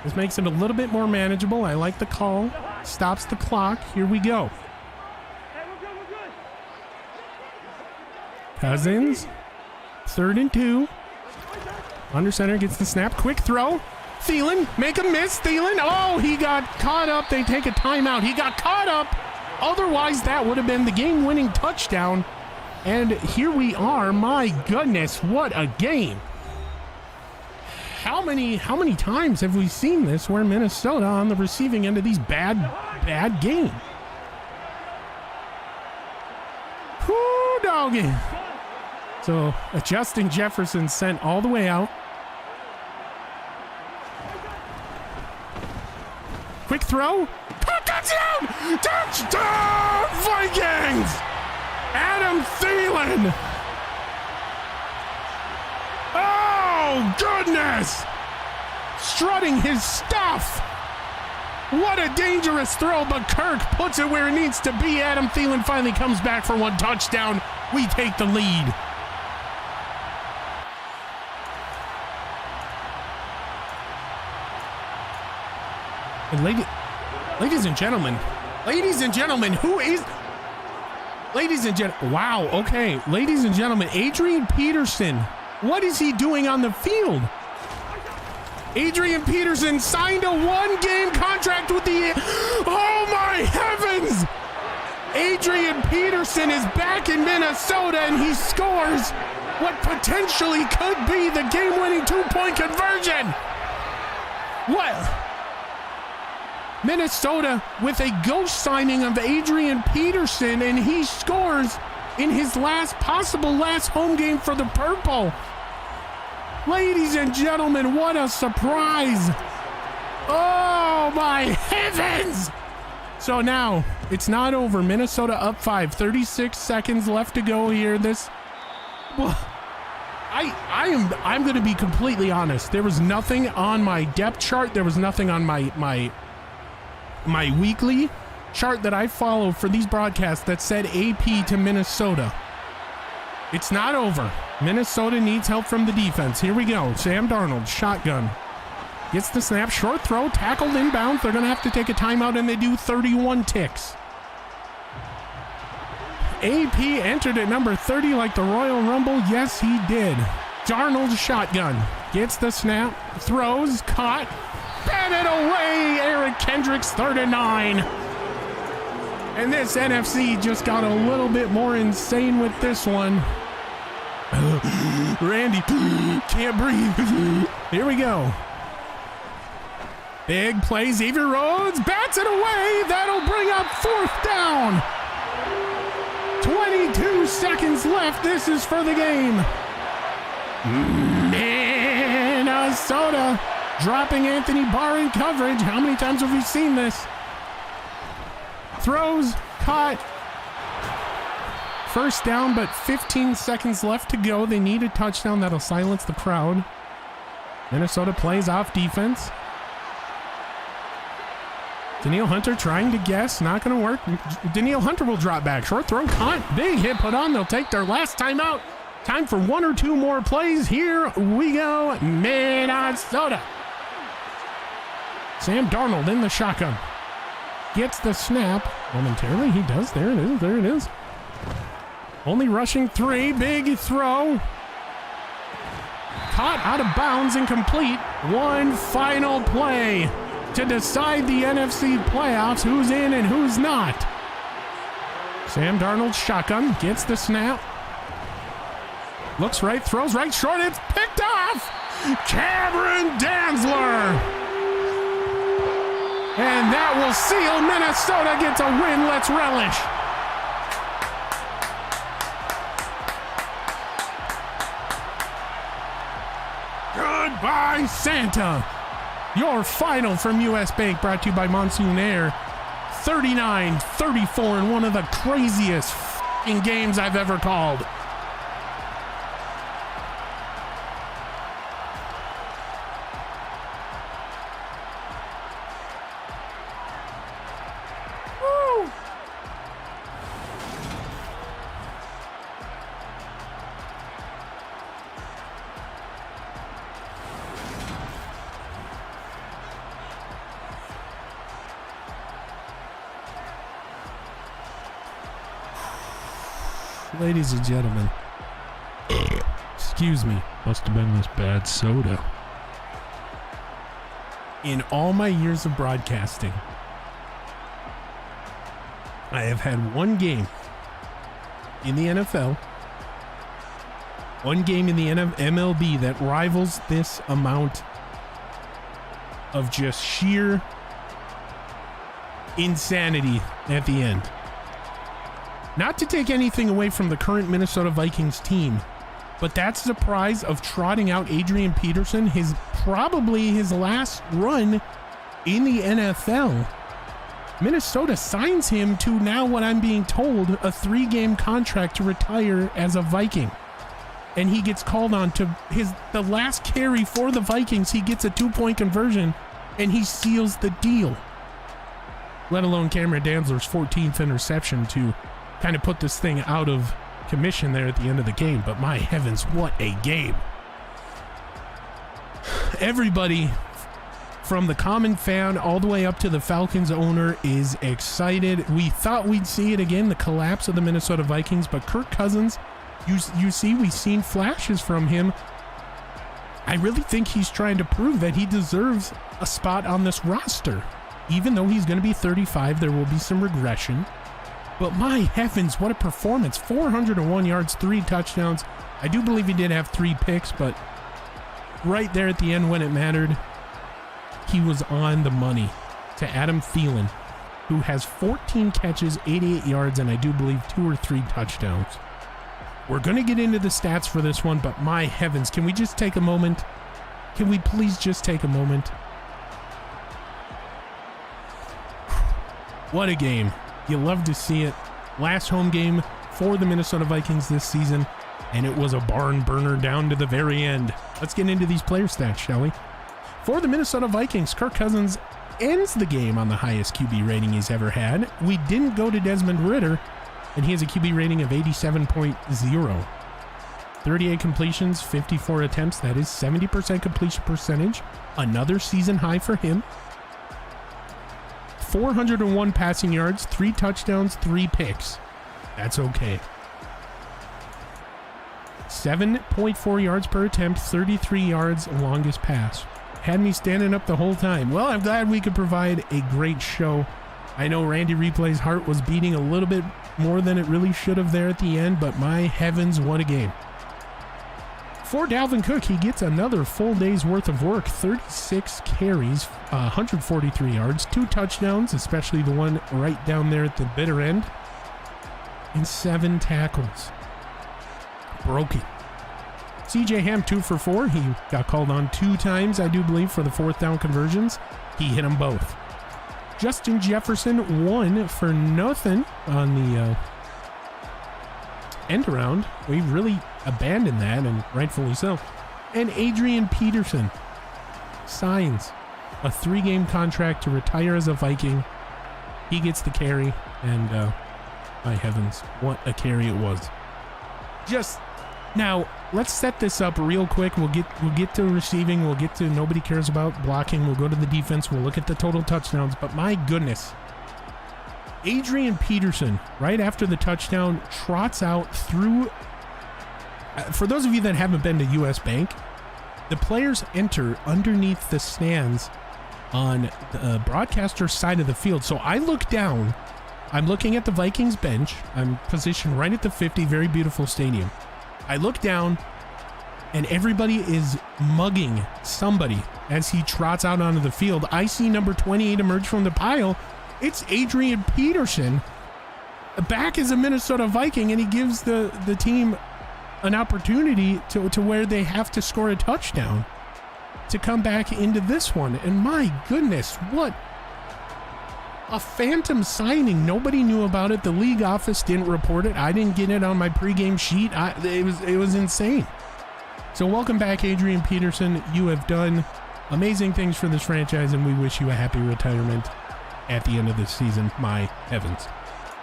This makes it a little bit more manageable. I like the call. Stops the clock. Here we go. Cousins, 3rd and 2. Under center gets the snap. Quick throw. Thielen, make a miss. Thielen, oh, he got caught up. They take a timeout. He got caught up. Otherwise, that would have been the game-winning touchdown. And here we are. My goodness, what a game. How many times have we seen this where Minnesota on the receiving end of these bad games? Whoo, doggy. So Justin Jefferson sent all the way out. Quick throw. Touchdown! Touchdown! Vikings! Adam Thielen! Oh, goodness! Strutting his stuff. What a dangerous throw, but Kirk puts it where it needs to be. Adam Thielen finally comes back for one touchdown. We take the lead. And ladies and gentlemen, who is... Ladies and gentlemen, wow, okay. Ladies and gentlemen, Adrian Peterson, what is he doing on the field? Adrian Peterson signed a 1-game contract with the... Oh my heavens! Adrian Peterson is back in Minnesota and he scores what potentially could be the game-winning 2-point conversion. What? Minnesota with a ghost signing of Adrian Peterson, and he scores in his last home game for the Purple. Ladies and gentlemen, what a surprise. Oh my heavens. So now it's not over. Minnesota up 5, 36 seconds left to go here. I'm going to be completely honest. There was nothing on my depth chart. There was nothing on my weekly chart that I follow for these broadcasts that said AP to Minnesota. It's not over. Minnesota needs help from the defense. Here we go. Sam Darnold, shotgun. Gets the snap, short throw, tackled inbounds. They're going to have to take a timeout, and they do 31 ticks. AP entered at number 30 like the Royal Rumble. Yes, he did. Darnold, shotgun. Gets the snap, throws, caught, batted away. Eric Kendricks, 39. And this NFC just got a little bit more insane with this one. Randy can't breathe. Here we go. Big play, Xavier Rhodes bats it away. That'll bring up 4th down. 22 seconds left. This is for the game. Minnesota dropping Anthony Barr in coverage. How many times have we seen this? Throws, caught. 1st down, but 15 seconds left to go. They need a touchdown that'll silence the crowd. Minnesota plays off defense. Danielle Hunter trying to guess, not going to work. Danielle Hunter will drop back. Short throw, caught. Big hit put on. They'll take their last timeout. Time for 1 or 2 more plays. Here we go, Minnesota. Sam Darnold in the shotgun. Gets the snap. Momentarily, he does. There it is. There it is. Only rushing 3. Big throw. Caught out of bounds, incomplete. One final play to decide the NFC playoffs, who's in and who's not. Sam Darnold, shotgun, gets the snap. Looks right, throws right, short, it's picked off! Cameron Dantzler! And that will seal. Minnesota gets a win. Let's relish. Goodbye, Santa. Your final from US Bank, brought to you by Monsoon Air. 39-34 in one of the craziest f***ing games I've ever called. Woo! Ladies and gentlemen, excuse me, must have been this bad soda. In all my years of broadcasting, I have had one game in the NFL, one game in the MLB that rivals this amount of just sheer insanity at the end. Not to take anything away from the current Minnesota Vikings team, but that surprise of trotting out Adrian Peterson, probably his last run in the NFL. Minnesota signs him to now what I'm being told, a 3-game contract to retire as a Viking. And he gets called on to the last carry for the Vikings. He gets a 2-point conversion and he seals the deal. Let alone Cameron Dantzler's 14th interception to kind of put this thing out of commission there at the end of the game. But my heavens, what a game. Everybody from the common fan all the way up to the Falcons owner is excited. We thought we'd see it again, the collapse of the Minnesota Vikings, but Kirk Cousins, you see, we've seen flashes from him. I really think he's trying to prove that he deserves a spot on this roster. Even though he's going to be 35, there will be some regression. But my heavens, what a performance. 401 yards, 3 touchdowns. I do believe he did have 3 picks, but right there at the end when it mattered, he was on the money to Adam Thielen, who has 14 catches, 88 yards, and I do believe 2 or 3 touchdowns. We're going to get into the stats for this one, but my heavens, can we just take a moment? Can we please just take a moment? What a game. You love to see it. Last home game for the Minnesota Vikings this season. and it was a barn burner down to the very end. Let's get into these player stats, shall we? For the Minnesota Vikings, Kirk Cousins ends the game on the highest QB rating he's ever had. We didn't go to Desmond Ridder, and he has a QB rating of 87.0. 38 completions, 54 attempts. That is 70% completion percentage. Another season high for him. 401 passing yards, 3 touchdowns, 3 picks. That's okay. 7.4 yards per attempt, 33 yards longest pass. Had me standing up the whole time. Well, I'm glad we could provide a great show. I know Randy Replay's heart was beating a little bit more than it really should have there at the end, but my heavens, what a game. For Dalvin Cook, he gets another full day's worth of work. 36 carries, 143 yards, 2 touchdowns, especially the one right down there at the bitter end, and 7 tackles. Broken. CJ Ham 2 for 4. He got called on 2 times, I do believe, for the 4th down conversions. He hit them both. Justin Jefferson 1 for nothing on the end around. We really abandoned that, and rightfully so. And Adrian Peterson signs a 3-game contract to retire as a Viking. He gets the carry, and my heavens, what a carry it was. Just now, let's set this up real quick. We'll get to receiving. We'll get to nobody cares about blocking. We'll go to the defense. We'll look at the total touchdowns. But my goodness, Adrian Peterson, right after the touchdown, trots out through. For those of you that haven't been to US Bank, the players enter underneath the stands on the broadcaster side of the field. So I look down. I'm looking at the Vikings bench. I'm positioned right at the 50. Very beautiful stadium. I look down, and everybody is mugging somebody as he trots out onto the field. I see number 28 emerge from the pile. It's Adrian Peterson, back as a Minnesota Viking, and he gives the team an opportunity to where they have to score a touchdown to come back into this one. And my goodness, what a phantom signing. Nobody knew about it. The league office didn't report it. I didn't get it on my pregame sheet. It was insane. So welcome back, Adrian Peterson. You have done amazing things for this franchise, and we wish you a happy retirement at the end of this season. My heavens.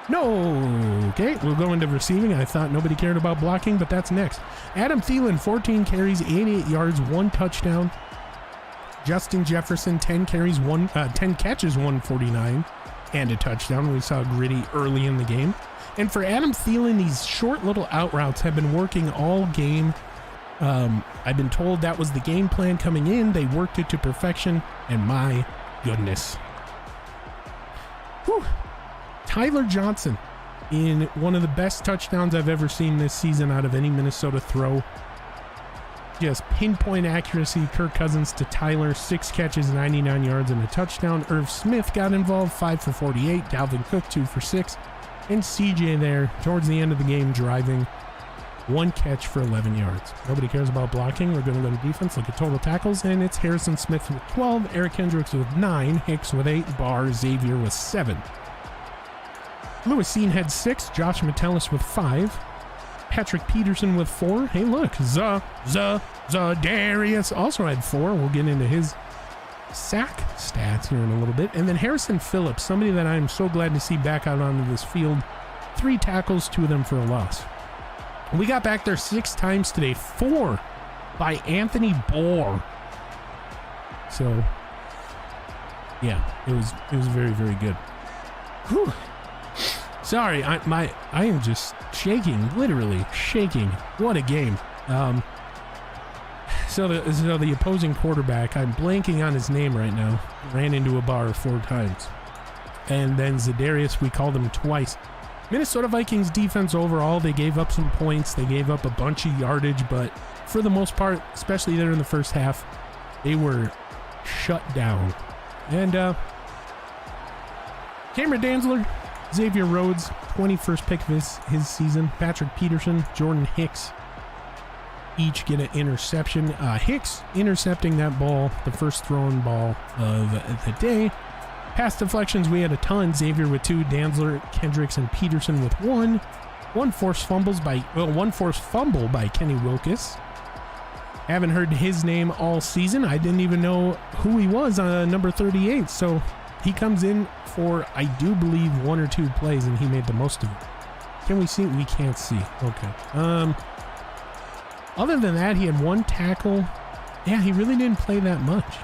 No. Okay, we'll go into receiving. I thought nobody cared about blocking, but that's next. Adam Thielen, 14 carries, 88 yards, 1 touchdown. Justin Jefferson, 10 catches, 149, and a touchdown. We saw Gritty early in the game. And for Adam Thielen, these short little out routes have been working all game. I've been told that was the game plan coming in. They worked it to perfection, and my goodness. Whew. Tyler Johnson in one of the best touchdowns I've ever seen this season out of any Minnesota throw. Just pinpoint accuracy. Kirk Cousins to Tyler, 6 catches, 99 yards, and a touchdown. Irv Smith got involved, 5 for 48. Dalvin Cook, 2 for 6. And CJ there towards the end of the game driving, 1 catch for 11 yards. Nobody cares about blocking. We're going to go to defense, look at total tackles, and it's Harrison Smith with 12, Eric Hendricks with 9, Hicks with 8, Barr, Xavier with 7. Lewis Seen had 6, Josh Metellus with 5, Patrick Peterson with 4. Hey, look, Darius also had 4. We'll get into his sack stats here in a little bit. And then Harrison Phillips, somebody that I'm so glad to see back out onto this field. 3 tackles, 2 of them for a loss. We got back there 6 times today, 4 by Anthony Bohr. So, yeah, it was very, very good. Whew. Sorry, I am just shaking, literally shaking. What a game. So the opposing quarterback, I'm blanking on his name right now, ran into a bar 4 times. And then Za'Darius, we called him twice. Minnesota Vikings defense overall, they gave up some points. They gave up a bunch of yardage, but for the most part, especially there in the first half, they were shut down. And Cameron Dantzler, Xavier Rhodes, 21st pick of his season. Patrick Peterson, Jordan Hicks, each get an interception. Hicks intercepting that ball, the first thrown ball of the day. Pass deflections, we had a ton. Xavier with 2, Dantzler, Kendricks, and Peterson with 1. One forced fumble by Kenny Wilkes. Haven't heard his name all season. I didn't even know who he was on number 38. So he comes in for, I do believe, 1 or 2 plays, and he made the most of it. Can we see? We can't see. Okay. Other than that, he had 1 tackle. Yeah, he really didn't play that much.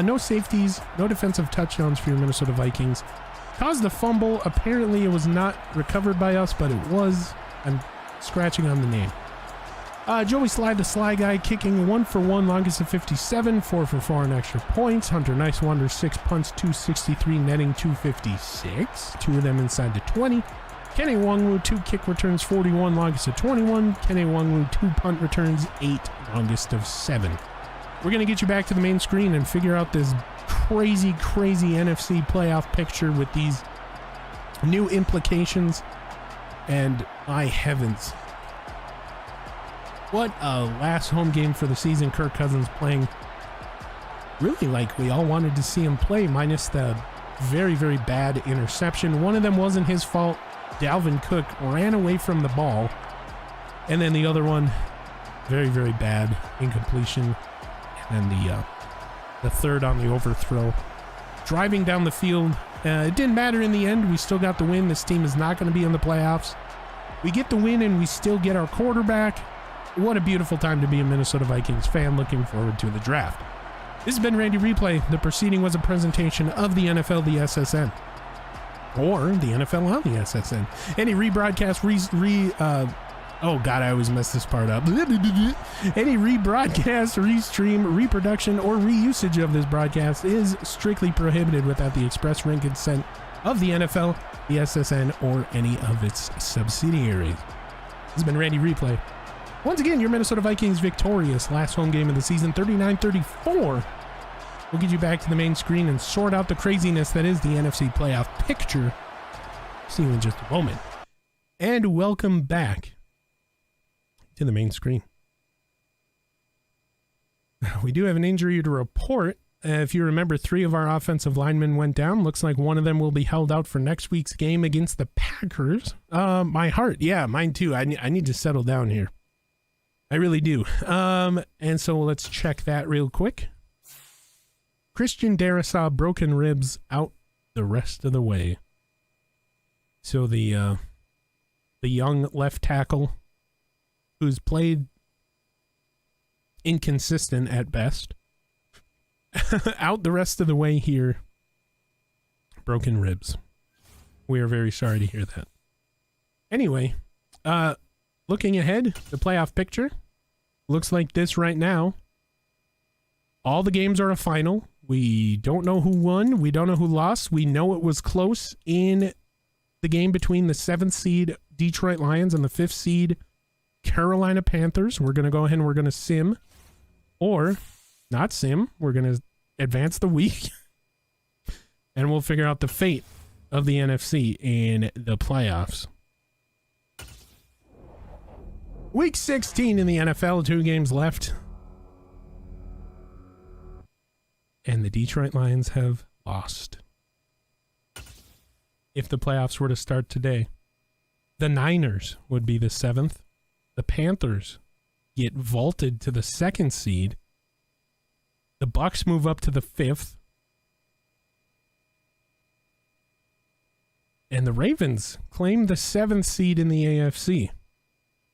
No safeties, no defensive touchdowns for your Minnesota Vikings. Caused a fumble. Apparently, it was not recovered by us, but it was. I'm scratching on the name. Joey Slide, the Sly Guy, kicking 1 for 1, longest of 57, 4 for 4 on extra points. Hunter Nice Wonder, 6 punts, 263, netting 256. 2 of them inside the 20. Kenny Wongwu, 2 kick returns, 41, longest of 21. Kenny Wongwu, 2 punt returns, 8, longest of 7. We're going to get you back to the main screen and figure out this crazy NFC playoff picture with these new implications. And my heavens, what a last home game for the season. Kirk Cousins playing really like we all wanted to see him play, minus the very bad interception. One of them wasn't his fault. Dalvin Cook ran away from the ball. And then the other one, very bad incompletion. And the third on the overthrow. Driving down the field. It didn't matter in the end. We still got the win. This team is not going to be in the playoffs. We get the win and we still get our quarterback. What a beautiful time to be a Minnesota Vikings fan. Looking forward to the draft. This has been Randy Replay. The proceeding was a presentation of the NFL, the SSN. Or the NFL on the SSN. Any rebroadcast, oh God, I always mess this part up. Any rebroadcast, restream, reproduction, or reusage of this broadcast is strictly prohibited without the express written consent of the NFL, the SSN, or any of its subsidiaries. This has been Randy Replay. Once again, your Minnesota Vikings victorious. Last home game of the season, 39-34. We'll get you back to the main screen and sort out the craziness that is the NFC playoff picture. See you in just a moment. And welcome back to the main screen. We do have an injury to report. If you remember, 3 of our offensive linemen went down. Looks like one of them will be held out for next week's game against the Packers. My heart, yeah, mine too. I need to settle down here. I really do. And so let's check that real quick. Christian Darrisaw, broken ribs, out the rest of the way. So the young left tackle, who's played inconsistent at best, out the rest of the way here. Broken ribs. We are very sorry to hear that. Anyway, looking ahead, the playoff picture looks like this right now. All the games are a final. We don't know who won. We don't know who lost. We know it was close in the game between the 7th seed Detroit Lions and the 5th seed Carolina Panthers. We're going to go ahead and we're going to sim, or not sim. We're going to advance the week and we'll figure out the fate of the NFC in the playoffs. Week 16 in the NFL, 2 games left. And the Detroit Lions have lost. If the playoffs were to start today, the Niners would be the 7th. The Panthers get vaulted to the 2nd seed. The Bucs move up to the 5th. And the Ravens claim the 7th seed in the AFC.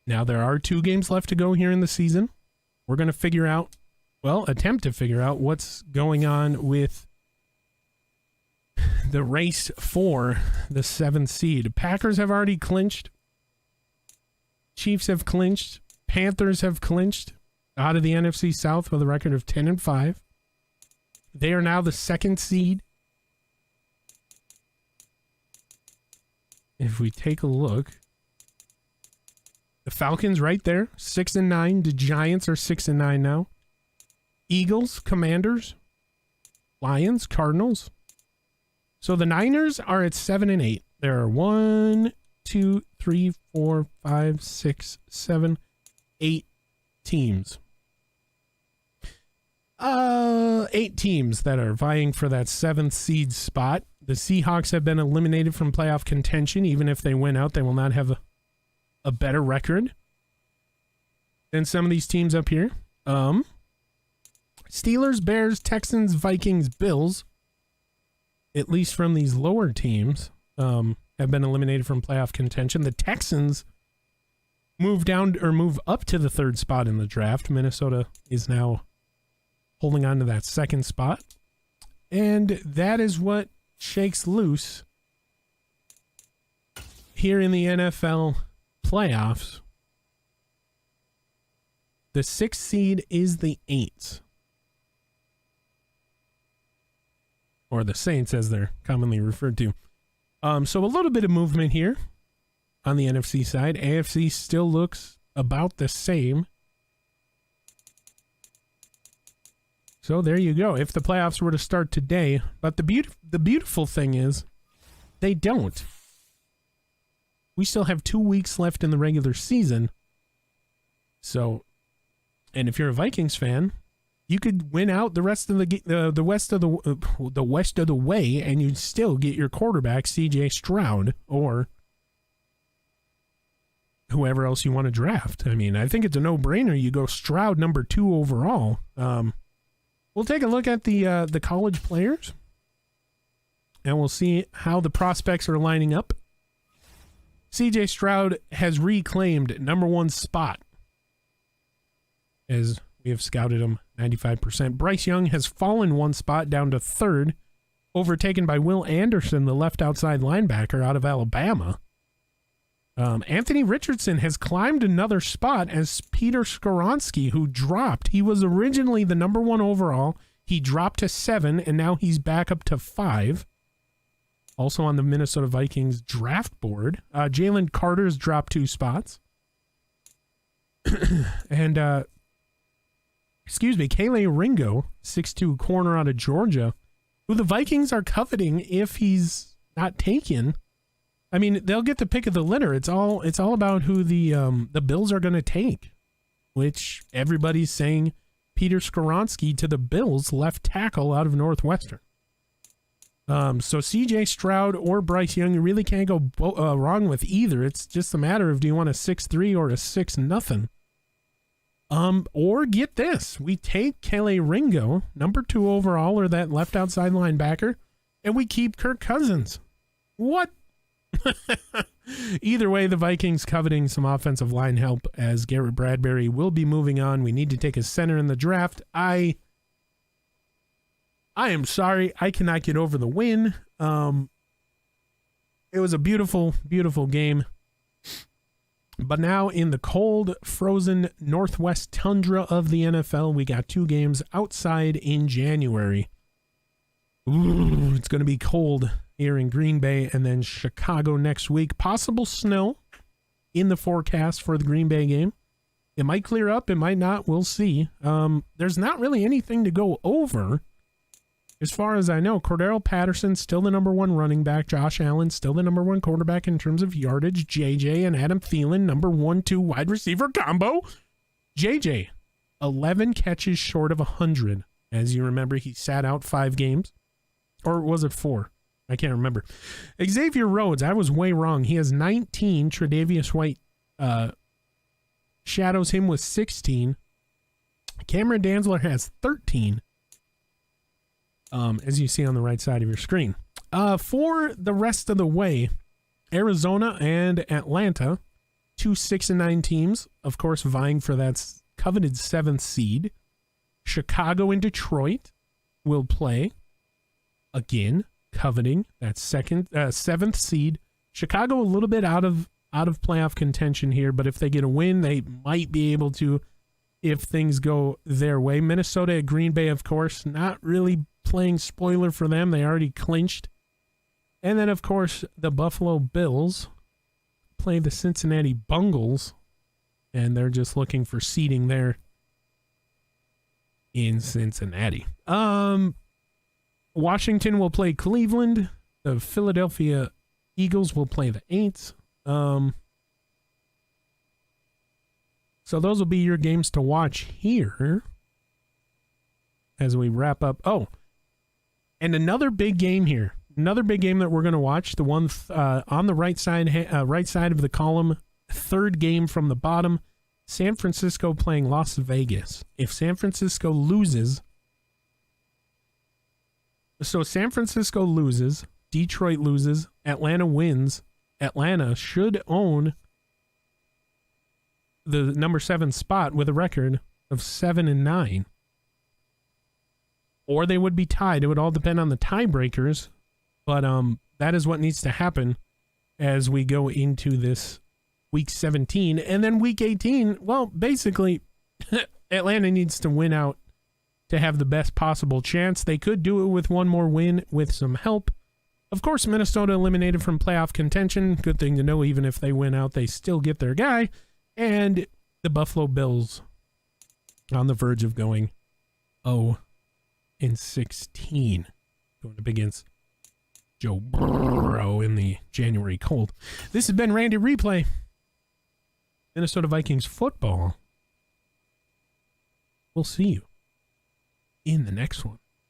Now, there are 2 games left to go here in the season. We're going to figure out, attempt to figure out what's going on with the race for the 7th seed. Packers have already clinched. Chiefs have clinched. Panthers have clinched out of the NFC South with a record of 10-5. They are now the 2nd seed. If we take a look, the Falcons right there, 6-9. The Giants are 6-9 now. Eagles, Commanders, Lions, Cardinals. So the Niners are at 7-8. There are 1, 2, 3, 4, 5, 6, 7, 8 teams. 8 teams that are vying for that 7th seed spot. The Seahawks have been eliminated from playoff contention. Even if they win out, they will not have a better record than some of these teams up here. Steelers, Bears, Texans, Vikings, Bills, at least from these lower teams, have been eliminated from playoff contention. The Texans move up to the 3rd spot in the draft. Minnesota is now holding on to that 2nd spot. And that is what shakes loose here in the NFL playoffs. The 6th seed is the 8s. Or the Saints, as they're commonly referred to. So a little bit of movement here on the NFC side. AFC still looks about the same. So there you go. If the playoffs were to start today, but the beautiful thing is they don't. We still have 2 weeks left in the regular season. So, and if you're a Vikings fan, you could win out the rest of the west of the way, and you'd still get your quarterback, CJ Stroud, or whoever else you want to draft. I mean, I think it's a no-brainer. You go Stroud number 2 overall. We'll take a look at the college players, and we'll see how the prospects are lining up. CJ Stroud has reclaimed number 1 spot, as we have scouted him 95%. Bryce Young has fallen 1 spot down to 3rd, overtaken by Will Anderson, the left outside linebacker out of Alabama. Anthony Richardson has climbed another spot as Peter Skoronski, who dropped. He was originally the number 1 overall. He dropped to 7, and now he's back up to 5. Also on the Minnesota Vikings draft board. Jalen Carter's dropped 2 spots. And, Kele Ringo, 6'2" corner out of Georgia, who the Vikings are coveting if he's not taken. I mean, they'll get the pick of the litter. It's all about who the Bills are going to take, which everybody's saying Peter Skoronski to the Bills, left tackle out of Northwestern. So CJ Stroud or Bryce Young, you really can't go wrong with either. It's just a matter of, do you want a 6'3" or a 6-0? Or get this, we take Kele Ringo, number 2 overall, or that left outside linebacker, and we keep Kirk Cousins. What? Either way, the Vikings coveting some offensive line help, as Garrett Bradbury will be moving on. We need to take a center in the draft. I am sorry, I cannot get over the win. It was a beautiful, beautiful game. But now in the cold, frozen northwest tundra of the NFL, we got 2 games outside in January. Ooh, it's going to be cold here in Green Bay, and then Chicago next week. Possible snow in the forecast for the Green Bay game. It might clear up, it might not, we'll see. There's not really anything to go over. As far as I know, Cordero Patterson still the number 1 running back. Josh Allen still the number 1 quarterback in terms of yardage. JJ and Adam Thielen, number 1-2 wide receiver combo. JJ, 11 catches short of 100. As you remember, he sat out 5 games. Or was it 4? I can't remember. Xavier Rhodes, I was way wrong. He has 19. Tre'Davious White shadows him with 16. Cameron Dantzler has 13. As you see on the right side of your screen. For the rest of the way, Arizona and Atlanta, 2 6-9 teams, of course, vying for that coveted 7th seed. Chicago and Detroit will play, again, coveting that 7th seed. Chicago a little bit out of playoff contention here, but if they get a win, they might be able to, if things go their way. Minnesota at Green Bay, of course, not really playing spoiler for them. They already clinched. And then, of course, the Buffalo Bills play the Cincinnati Bungles, and they're just looking for seeding there in Cincinnati. Washington will play Cleveland. The Philadelphia Eagles will play the Aints. So those will be your games to watch here as we wrap up. Oh, and another big game here. another big game that we're going to watch, the one on the right side of the column, third game from the bottom, San Francisco playing Las Vegas. If San Francisco loses, so San Francisco loses, Detroit loses, Atlanta wins, Atlanta should own the number 7 spot with a record of 7-9. Or they would be tied. It would all depend on the tiebreakers. But that is what needs to happen as we go into this week 17. And then week 18, well, basically, Atlanta needs to win out to have the best possible chance. They could do it with one more win with some help. Of course, Minnesota eliminated from playoff contention. Good thing to know, even if they win out, they still get their guy. And the Buffalo Bills on the verge of going 0-16. Going up against Joe Burrow in the January cold. This has been Randy Replay. Minnesota Vikings football. We'll see you in the next one.